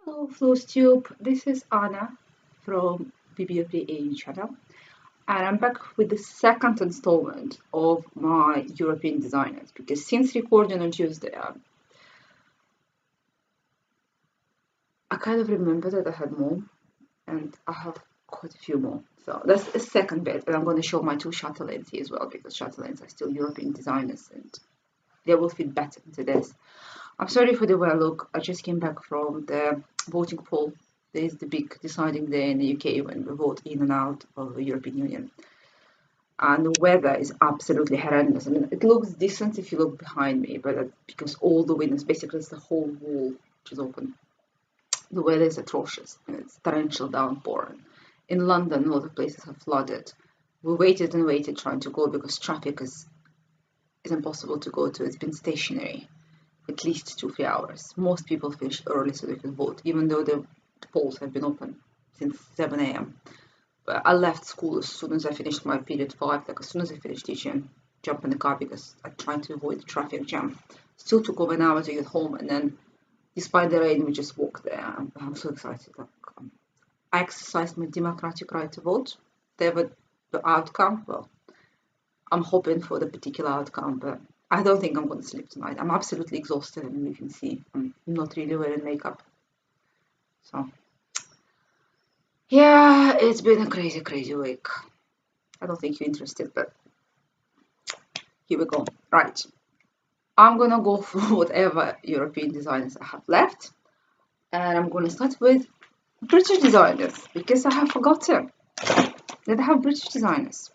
Hello, Tube. This is Anna from BBFA channel, and I'm back with the second installment of my European designers because since recording on Tuesday, I kind of remember that I had more, and I have quite a few more. So that's the second bit, and I'm going to show my two Chatelaines here as well because Chatelaines are still European designers and they will fit better into this. I'm sorry for the way I look. I just came back from the voting poll. There's the big deciding day in the UK when we vote in and out of the European Union. And the weather is absolutely horrendous. I mean, it looks decent if you look behind me, but because all the windows, basically it's the whole wall which is open. The weather is atrocious and it's torrential downpour. In London, a lot of places have flooded. We waited and waited trying to go because traffic is impossible to go to. It's been stationary at least 2-3 hours. Most people finished early so they could vote, even though the polls have been open since 7 a.m. But I left school as soon as I finished my period 5, like as soon as I finished teaching, jump in the car because I tried to avoid the traffic jam. Still took over an hour to get home, and then despite the rain, we just walked there. I'm so excited. I exercised my democratic right to vote. Whatever the outcome, well, I'm hoping for the particular outcome, but I don't think I'm going to sleep tonight. I'm absolutely exhausted, and you can see I'm not really wearing makeup. So, yeah, it's been a crazy, crazy week. I don't think you're interested, but here we go. Right. I'm going to go through whatever European designers I have left, and I'm going to start with British designers because I have forgotten that I have British designers.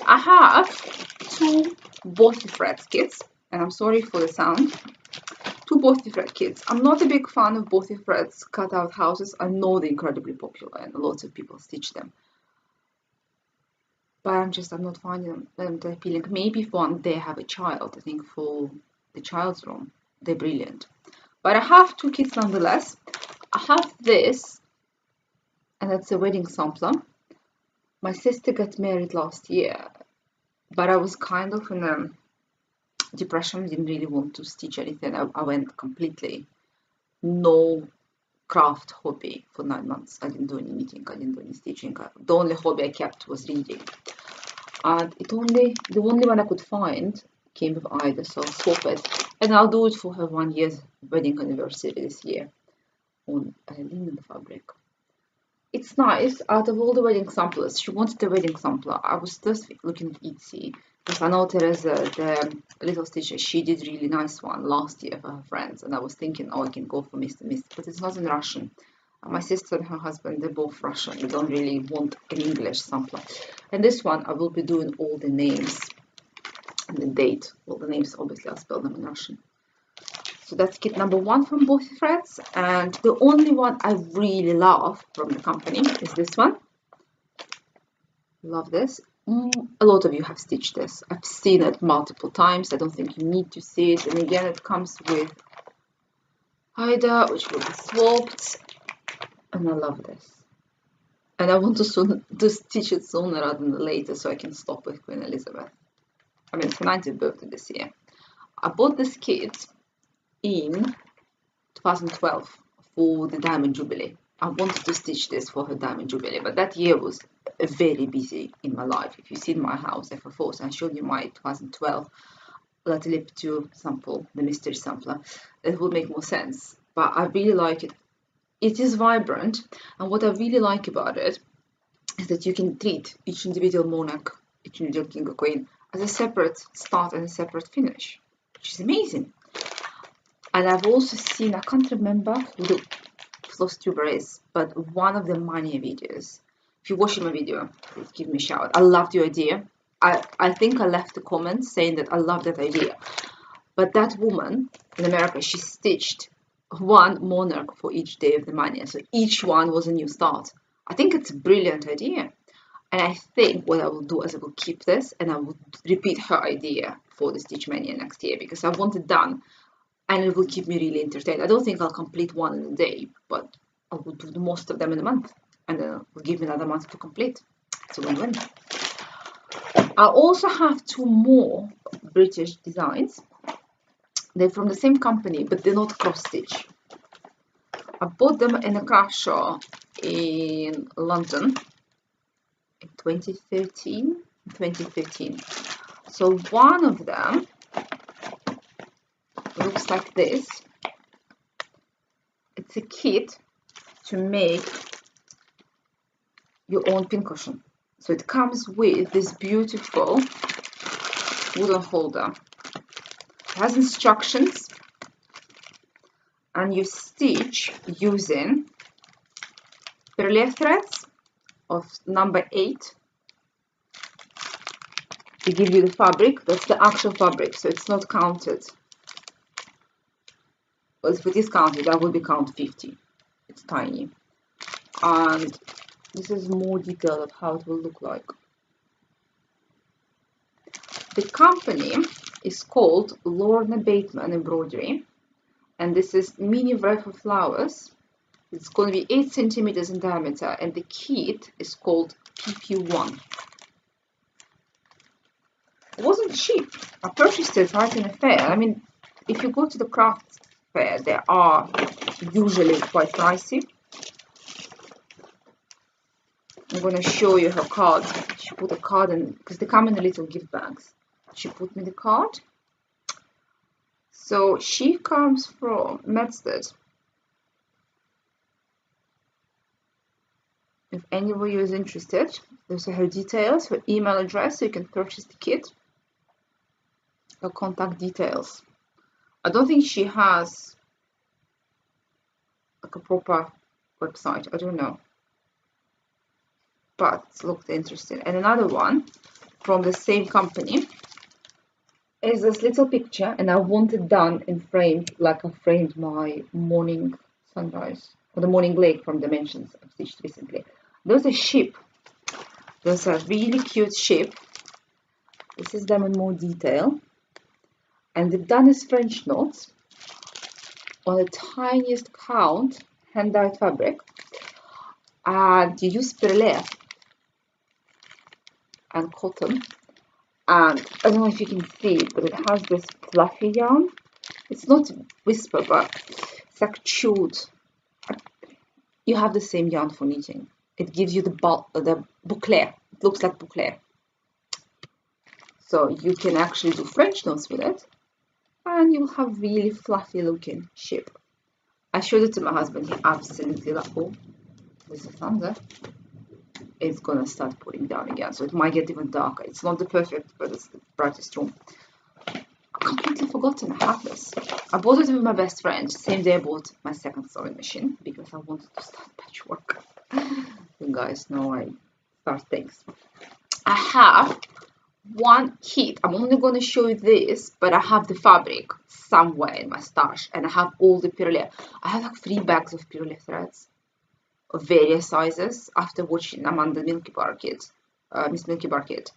I have two Bothy Threads kits, and I'm sorry for the sound. Two Bothy Thread kits. I'm not a big fan of Bothy Threads cutout houses. I know they're incredibly popular and lots of people stitch them. But I'm not finding them that appealing. Maybe if one day I have a child, I think for the child's room, they're brilliant. But I have two kits nonetheless. I have this, and that's a wedding sampler. My sister got married last year, but I was kind of in a depression. I didn't really want to stitch anything. I went completely no craft hobby for 9 months. I didn't do any knitting, I didn't do any stitching. The only hobby I kept was reading. And the only one I could find came with Ida, so I'll swap it. And I'll do it for her 1 year's wedding anniversary this year on linen fabric. It's nice. Out of all the wedding samplers, she wanted the wedding sampler. I was just looking at Etsy because I know Teresa, the little stitcher, she did really nice one last year for her friends, and I was thinking, oh, I can go for Mr. Mist, but it's not in Russian. My sister and her husband, they're both Russian. They don't really want an English sampler. And this one, I will be doing all the names and the date. Well, the names, obviously, I'll spell them in Russian. So that's kit number 1 from Bothy Threads, and the only one I really love from the company is this one. Love this. A lot of you have stitched this. I've seen it multiple times. I don't think you need to see it. And again, it comes with Ida, which will be swapped, and I love this. And I want to stitch it sooner rather than later so I can stop with Queen Elizabeth. I mean, it's her 90th birthday this year. I bought this kit in 2012 for the Diamond Jubilee. I wanted to stitch this for her Diamond Jubilee, but that year was very busy in my life. If you've seen my house FF4, I showed you my 2012 La Lip 2 sample, the mystery sampler, it will make more sense. But I really like it. It is vibrant, and what I really like about it is that you can treat each individual monarch, each individual king or queen, as a separate start and a separate finish, which is amazing. And I've also seen, I can't remember who the floss tuber is, but one of the Mania videos. If you're watching my video, please give me a shout. I loved your idea. I think I left a comment saying that I love that idea. But that woman in America, she stitched one monarch for each day of the Mania. So each one was a new start. I think it's a brilliant idea. And I think what I will do is I will keep this and I will repeat her idea for the Stitch Mania next year because I want it done. And it will keep me really entertained. I don't think I'll complete one in a day, but I will do the most of them in a month. And then it will give me another month to complete. It's a win-win. I also have 2 more British designs. They're from the same company, but they're not cross-stitch. I bought them in a craft show in London in 2013. So one of them looks like this. It's a kit to make your own pincushion. So it comes with this beautiful wooden holder. It has instructions, and you stitch using Bothy threads of number 8. They give you the fabric, that's the actual fabric, so it's not counted. Well, if it is counted, that will be count 50. It's tiny. And this is more detail of how it will look like. The company is called Lorna Bateman Embroidery, and this is mini wreath of flowers. It's going to be 8 centimeters in diameter, and the kit is called PP1. It wasn't cheap. I purchased it right in a fair. I mean, if you go to the craft fair, they are usually quite pricey. I'm going to show you her card. She put a card in, because they come in the little gift bags. She put me the card. So she comes from Medstead. If any of you is interested, those are her details, her email address, so you can purchase the kit. Her contact details. I don't think she has like a proper website. I don't know. But it looked interesting. And another one from the same company is this little picture, and I want it done in framed, like I framed my morning sunrise or the morning lake from Dimensions I've stitched recently. There's a ship. There's a really cute ship. This is them in more detail, and they've done is French knots on the tiniest count hand-dyed fabric, and you use perlé and cotton. And I don't know if you can see it, but it has this fluffy yarn. It's not whisper, but it's like chewed. You have the same yarn for knitting. It gives you the boucle. It looks like boucle. So you can actually do French knots with it, and you'll have really fluffy looking ship. I showed it to my husband. He absolutely loved it. Oh, there's a thunder. It's gonna start putting down again, so it might get even darker. It's not the perfect, but it's the brightest room. I completely forgotten I have this. I bought it with my best friend. Same day I bought my second sewing machine because I wanted to start patchwork. You guys know I start things. I have one kit. I'm only gonna show you this, but I have the fabric somewhere in my stash, and I have all the perlé. I have like 3 bags of perlé threads of various sizes after watching Amanda Milky Bar Kid, Miss Milky Bar Kid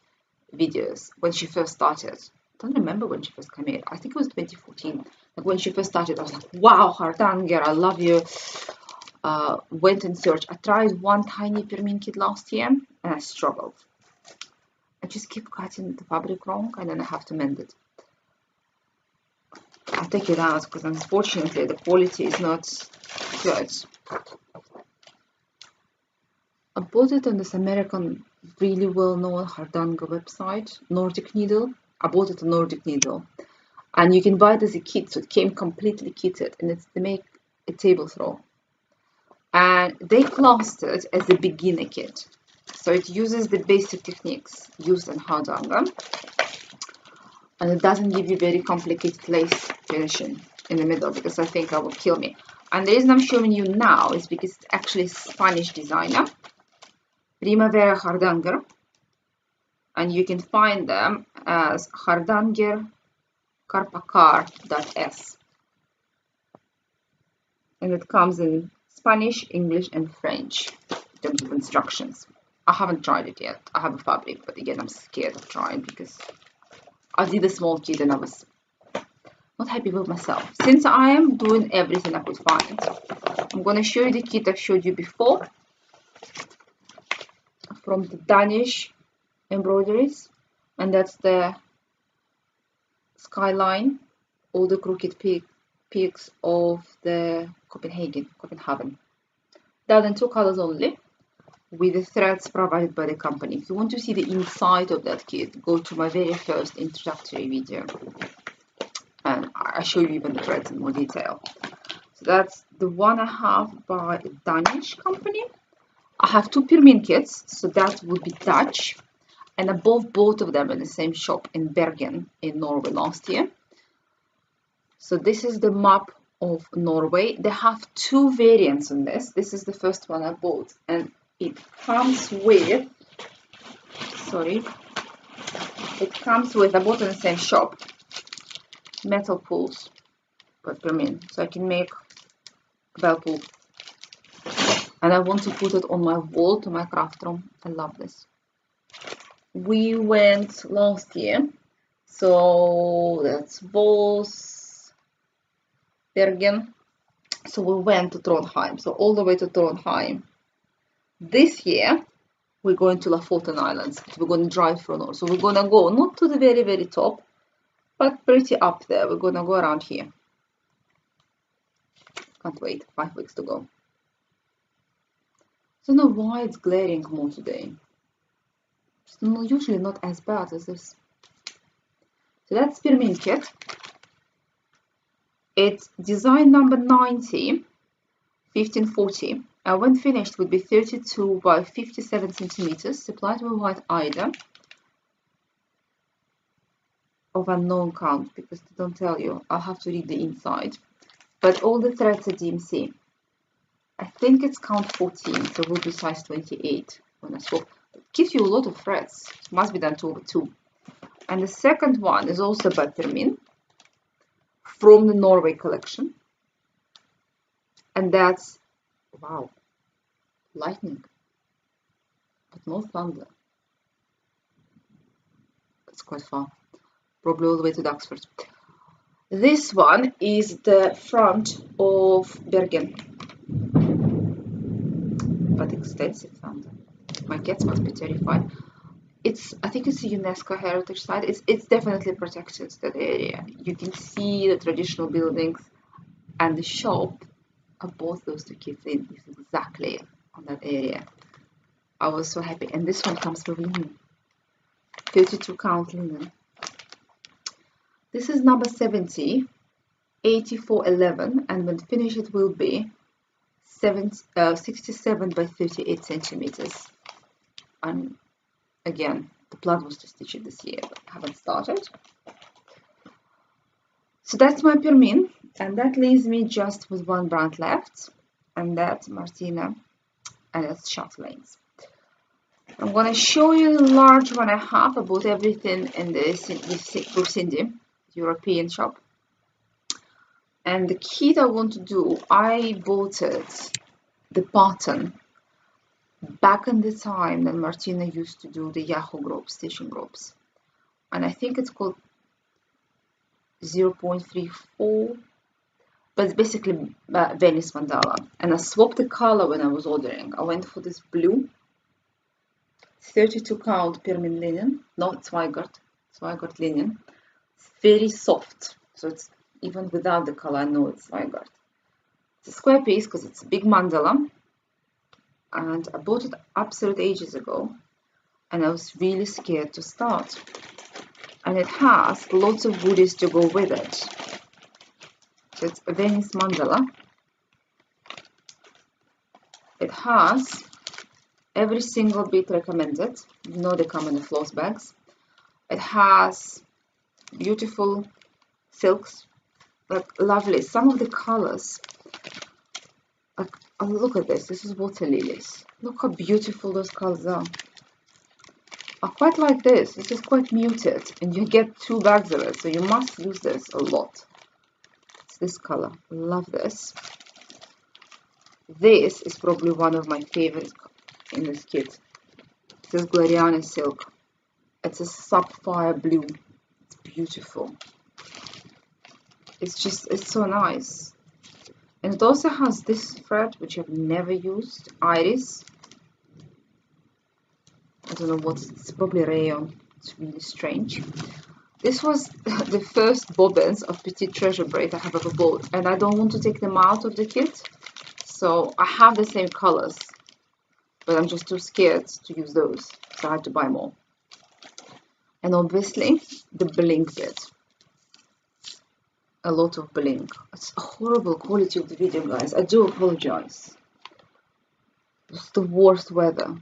videos when she first started. I don't remember when she first came in. I think it was 2014. Like when she first started, I was like, wow, Hardanger, I love you. Went and searched. I tried one tiny Permin kit last year, and I struggled. I just keep cutting the fabric wrong, and then I have to mend it. I'll take it out because unfortunately the quality is not good. I bought it on this American, really well-known Hardanger website, Nordic Needle. I bought it on Nordic Needle, and you can buy it as a kit, so it came completely kitted, and they make a table throw. And they classed it as a beginner kit, so it uses the basic techniques used in Hardanger, and it doesn't give you very complicated lace finishing in the middle, because I think that will kill me. And the reason I'm showing you now is because it's actually a Spanish designer, Primavera Hardanger, and you can find them as hardangercarpacar.s, and it comes in Spanish, English, and French in terms of instructions. I haven't tried it yet. I have a fabric, but again, I'm scared of trying because I did a small kit and I was not happy with myself. Since I am doing everything I could find, I'm going to show you the kit I've showed you before from the Danish embroideries, and that's the skyline, all the crooked peaks of the Copenhagen. Done in 2 colors only, with the threads provided by the company. If you want to see the inside of that kit, go to my very first introductory video, and I show you even the threads in more detail. So that's the one I have by a Danish company. I have 2 Permin kits, so that would be Dutch, and I bought both of them in the same shop in Bergen in Norway last year. So this is the map of Norway. They have 2 variants on this. This is the first one I bought, and it comes with, I bought in the same shop, metal pulls by Permin, so I can make a bell pull. And I want to put it on my wall to my craft room. I love this. We went last year, so that's Vos, Bergen. So we went to Trondheim, so all the way to Trondheim. This year, we're going to Lofoten Islands. We're going to drive through north. So we're going to go not to the very, very top, but pretty up there. We're going to go around here. Can't wait. 5 weeks to go. I don't know why it's glaring more today. It's usually not as bad as this. So that's Permin kit. It's design number 90, 1540. And when finished would be 32 by 57 centimeters, supplied with white eider of unknown count, because they don't tell you. I'll have to read the inside. But all the threads are DMC. I think it's count 14, so it will be size 28 when I swap. It gives you a lot of threads. It must be done 2/2. And the second one is also by Permin from the Norway collection. And that's, wow, lightning, but no thunder. It's quite far, probably all the way to Duxford. This one is the front of Bergen, but extensive thunder. My cats must be terrified. I think it's a UNESCO heritage site. It's definitely protected, that area. You can see the traditional buildings, and the shop I bought those 2 kits in is exactly on that area. I was so happy. And this one comes with linen, 32 count linen. This is number 70, 8411, and when finished it will be 67 by 38 centimeters. And again, the plan was to stitch it this year, but I haven't started. So that's my Permin, and that leaves me just with 1 brand left, and that's Martina, and it's Chatelaines. I'm going to show you the large one I have. I bought everything in for Cindy, European shop. And the kit I want to do, I bought it, the pattern, back in the time that Martina used to do the Yahoo groups, stitching groups. And I think it's called 0.34, but it's basically Venice mandala. And I swapped the color when I was ordering. I went for this blue 32 count Permin linen, not Zweigart linen. It's very soft, so it's even without the color I know it's Zweigart. It's a square piece because it's a big mandala, and I bought it absolute ages ago, and I was really scared to start. And it has lots of goodies to go with it. So it's a Venice mandala. It has every single bit recommended. You know they come in the floss bags. It has beautiful silks, like lovely. Some of the colors, like, oh, look at this. This is water lilies. Look how beautiful those colors are. I quite like this. This is quite muted, and you get 2 bags of it, so you must use this a lot. It's this color. Love this. This is probably one of my favorites in this kit. This is Gloriana silk. It's a sapphire blue. It's beautiful. It's so nice. And it also has this thread, which I've never used, iris. I don't know what it's probably rayon. It's really strange. This was the first bobbins of Petite Treasure braid I have ever bought, and I don't want to take them out of the kit, so I have the same colors, but I'm just too scared to use those, so I had to buy more. And obviously the blink bit, a lot of blink. It's a horrible quality of the video, guys, I do apologize. It's the worst weather,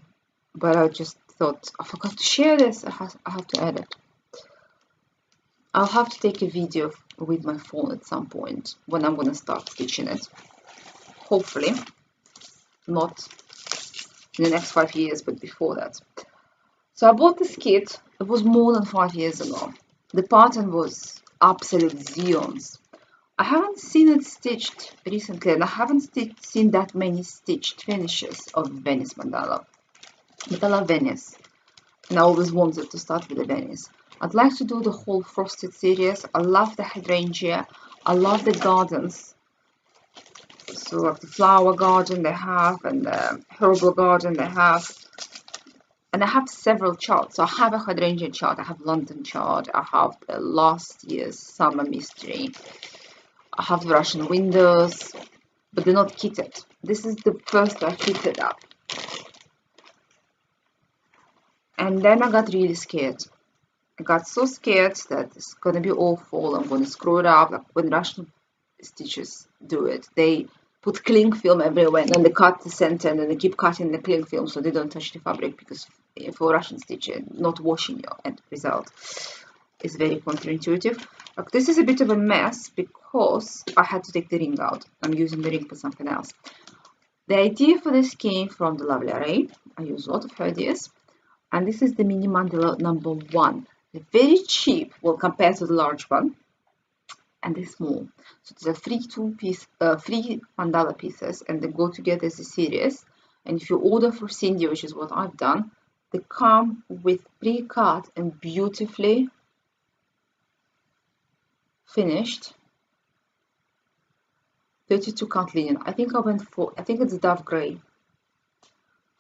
but I just thought I forgot to share this. I have to add it. I'll have to take a video with my phone at some point when I'm gonna start stitching it. Hopefully not in the next 5 years, but before that. So I bought this kit. It was more than 5 years ago. The pattern was absolute Zeons. I haven't seen it stitched recently, and I haven't seen that many stitched finishes of Venice mandala. But I love Venice, and I always wanted to start with the Venice. I'd like to do the whole frosted series. I love the Hardanger. I love the gardens. So like the flower garden they have, and the herbal garden they have. And I have several charts. So I have a Hardanger chart, I have London chart, I have the last year's summer mystery, I have the Russian windows, but they're not kitted. This is the first I kitted up. And then I got really scared. I got so scared that it's gonna be awful, I'm gonna screw it up, like when Russian stitchers do it. They put cling film everywhere, and then they cut the center, and then they keep cutting the cling film so they don't touch the fabric, because for Russian stitching, not washing your end result is very counterintuitive. Like, this is a bit of a mess because I had to take the ring out. I'm using the ring for something else. The idea for this came from the lovely Array. I use a lot of her ideas, and this is the mini mandala number 1. They're very cheap, well, compared to the large one, and they're small. So these are free mandala pieces, and they go together as a series. And if you order for Cindy, which is what I've done, they come with pre-cut and beautifully finished 32 count linen. I think it's Dove Grey.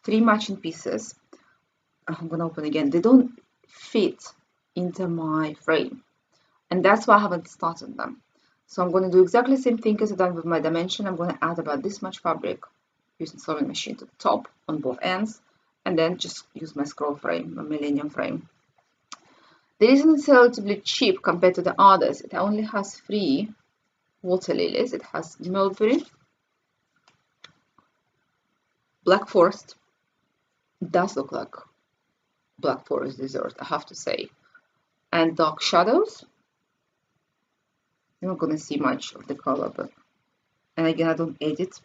3 matching pieces. I'm gonna open again. They don't fit into my frame, and that's why I haven't started them. So I'm going to do exactly the same thing as I've done with my dimension. I'm going to add about this much fabric using sewing machine to the top on both ends, and then just use my scroll frame, my millennium frame. There isn't it's relatively cheap compared to the others. It only has 3 water lilies. It has mulberry, black forest. It does look like black forest dessert, I have to say, and dark shadows. You're not going to see much of the color, but, and again, I don't edit.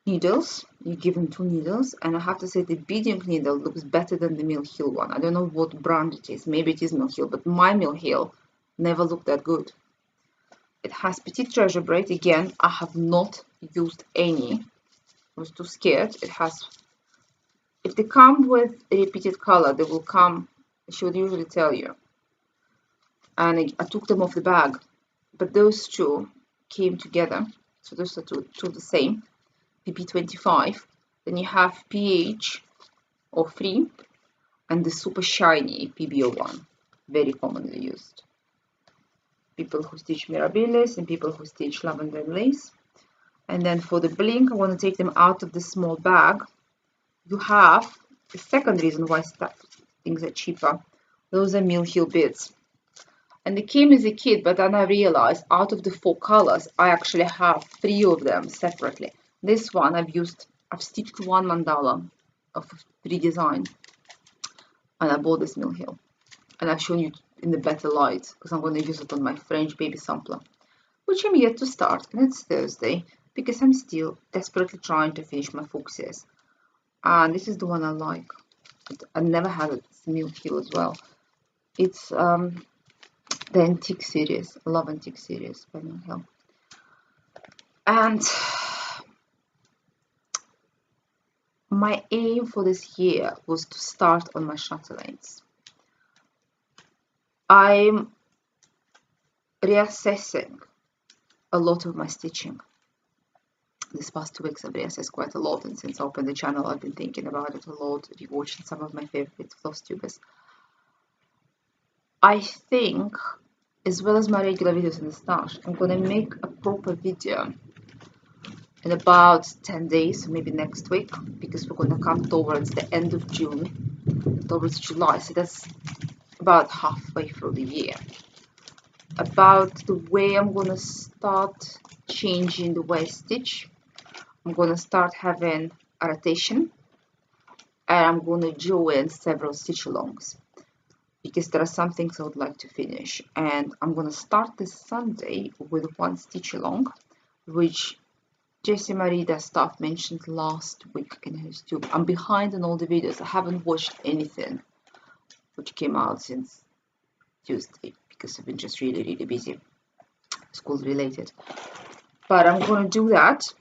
Needles, you give them 2 needles, and I have to say the beading needle looks better than the Mill Hill one. I don't know what brand it is, maybe it is Mill Hill, but my Mill Hill never looked that good. It has Petite Treasure braid. Again, I have not used any. I was too scared. It has, if they come with a repeated color, they will come, I should usually tell you. And I took them off the bag, but those 2 came together. So those are two the same. PP25. Then you have PH or 3 and the super shiny PBO1, very commonly used. People who stitch Mirabilis and people who stitch Lavender and Lace. And then for the blink, I want to take them out of the small bag. You have the second reason why things are cheaper. Those are Mill Hill beads. And they came as a kit, but then I realized out of the 4 colors, I actually have 3 of them separately. This one I've stitched 1 mandala of redesign, and I bought this Mill Hill, and I've shown you in the better light because I'm going to use it on my French baby sampler, which I'm yet to start, and it's Thursday because I'm still desperately trying to finish my fuchsias. And this is the one I like. I never had it. It's Mill Hill as well. It's the Antique series. I love Antique series by Mill Hill. And my aim for this year was to start on my Chatelaines. I'm reassessing a lot of my stitching. These past 2 weeks I've reassessed quite a lot, and since I opened the channel I've been thinking about it a lot, rewatching some of my favorite floss tubers. I think, as well as my regular videos in the stash, I'm gonna make a proper video in about 10 days, maybe next week, because we're gonna come towards the end of June, towards July, so that's about halfway through the year, about the way I'm gonna start changing the way I stitch. I'm gonna start having a rotation, and I'm gonna join several stitch alongs, because there are some things I would like to finish, and I'm gonna start this Sunday with one stitch along, which Jessie Marida staff mentioned last week in her YouTube. I'm behind on all the videos. I haven't watched anything which came out since Tuesday because I've been just really busy, school related. But I'm gonna do that,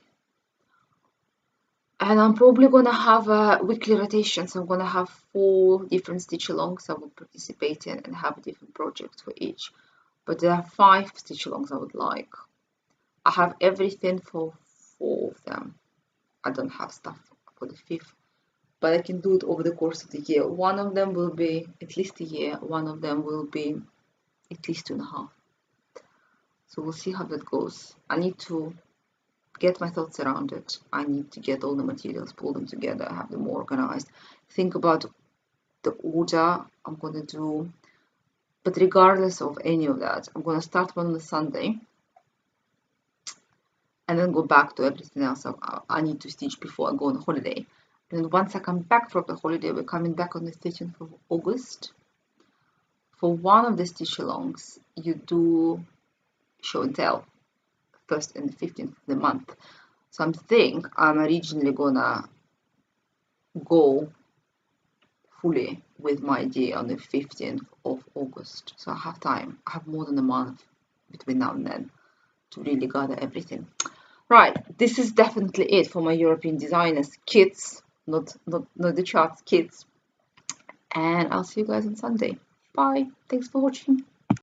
and I'm probably gonna have a weekly rotation. So I'm gonna have 4 different stitch alongs I will participate in and have a different project for each. But there are 5 stitch alongs I would like. I have everything for 4 of them. I don't have stuff for the 5th, but I can do it over the course of the year. One of them will be at least a year, one of them will be at least 2.5. So we'll see how that goes. I need to get my thoughts around it. I need to get all the materials, pull them together, have them organized, think about the order I'm gonna do. But regardless of any of that, I'm gonna start one on the Sunday and then go back to everything else I need to stitch before I go on holiday. And once I come back from the holiday, we're coming back on the 13th of August. For one of the stitch alongs, you do show and tell, 1st and the 15th of the month. So I think I'm originally gonna go fully with my idea on the 15th of August. So I have time. I have more than a month between now and then to really gather everything. Right, this is definitely it for my European designers kits, not the charts, kits. And I'll see you guys on Sunday. Bye. Thanks for watching.